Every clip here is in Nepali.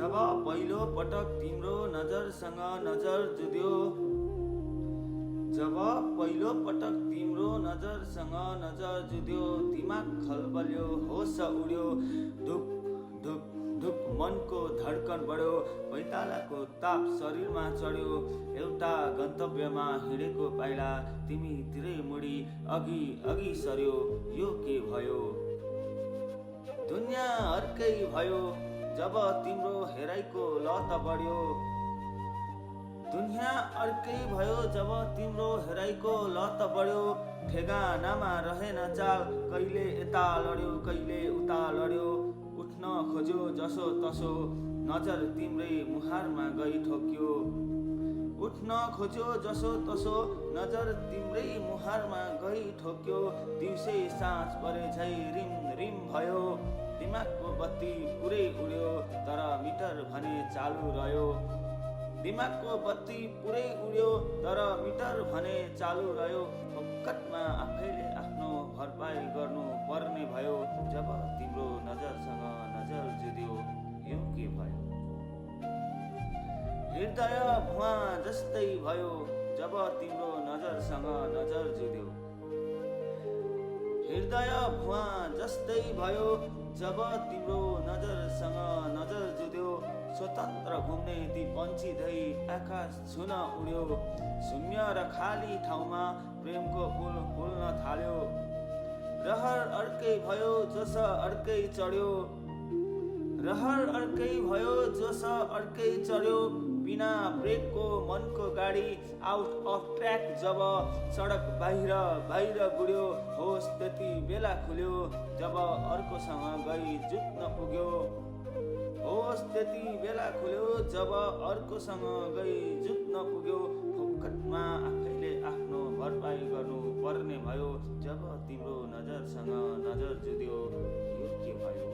जब पहिलो पटक तिम्रो नजरसँग नजर जुध्यो, जब पहिलो पटक तिम्रो नजरसँग नजर जुध्यो, दिमाग खलबल्यो, होस उड्यो, ढुक ढुक ढुक मनको धड्कन बढ्यो, पैतालाको ताप शरीरमा चढ्यो। एउटा गन्तव्यमा हिँडेको पाइला तिमीतिरै मुडी अघि अघि सर्यो। यो के भयो? दुनियाँ अर्कै भयो जब तिम्रो हेराइको लत बढ्यो। दुनियाँ अर्कै भयो जब तिम्रो हेराइको लत बढ्यो। ठेगानामा रहेन चाल, कहिले यता लड्यो कहिले उता लड्यो। उठ्न खोज्यो जसो तसो, नजर तिम्रै मुहारमा गई ठोक्यो। उठ्न खोज्यो जसो तसो, नजर तिम्रै मुहारमा गई ठोक्यो। दिउँसै साँझ परे झै रिम रिम भयो, दिमागको बत्ती पुरै उड्यो, तर मिटर भने चालु रह्यो। दिमागको बत्ती पुरै उड्यो, तर मिटर भने चालु रह्यो। फक्कतमा आफैले आफ्नो भरपाई गर्नु पर्ने भयो जब तिम्रो नजरसँग नजर जुध्यो। यो के भयो? हृदय भुवा जस्तै भयो जब तिम्रो नजरसँग नजर जुध्यो। हृदय भुवा जस्तै भयो जब तिम्रो नजरसँग नजर जुध्यो। स्वतन्त्र घुम्ने ती पन्छी धै आकाश छुन उड्यो। शून्य र खाली ठाउँमा प्रेमको फुल फुल्न थाल्यो। रहर अर्कै भयो जोस अर्कै चढ्यो। रहर अर्कै भयो जोस अर्कै चढ्यो। बिना ब्रेकको मनको गाडी आउट अफ ट्र्याक जब सडक बाहिर बाहिर गुड्यो। होस त्यति बेला खुल्यो जब अर्कोसँग गई जुत्न पुग्यो। होस त्यति बेला खुल्यो जब अर्कोसँग गई जुत्न पुग्यो। फक्कतमा आफैले आफ्नो भरपाई गर्नु पर्ने भयो जब तिम्रो नजरसँग नजर जुध्यो। यो के भयो?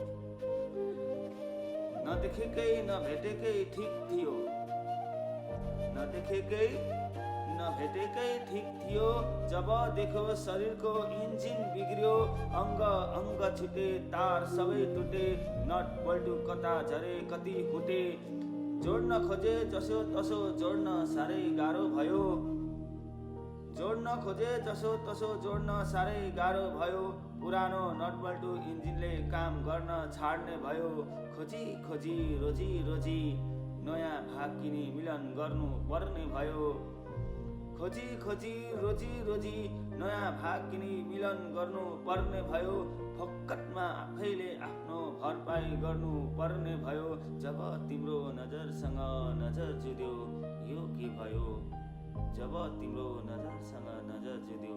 नदेखेकै नभेटेकै ठिक थियो, नदेखेकै नभेटेकै ठिक थियो। जब देख्यो शरीरको इन्जिन बिग्रियो, अङ्ग अङ्ग छुटे, तार सबै टुटे, नट बल्टु कता झरे कति फुटे। जोड्न खोजे जसो तसो जोड्न साह्रै गाह्रो भयो। जोड्न खोजे जसो तसो जोड्न साह्रै गाह्रो भयो। पुरानो नटबल्टु इन्जिनले काम गर्न छाड्ने भयो। खोजी खोजी रोजी रोजी नयाँ भाग किनी मिलन गर्नु पर्ने भयो। खोजी खोजी रोजी रोजी नयाँ भाग किनी मिलन गर्नु पर्ने भयो। फक्कतमा आफैले आफ्नो भरपाई गर्नु पर्ने भयो जब तिम्रो नजरसँग नजर जुध्यो। यो के भयो? जब तिम्रो नजरसँग नजर जुध्यो।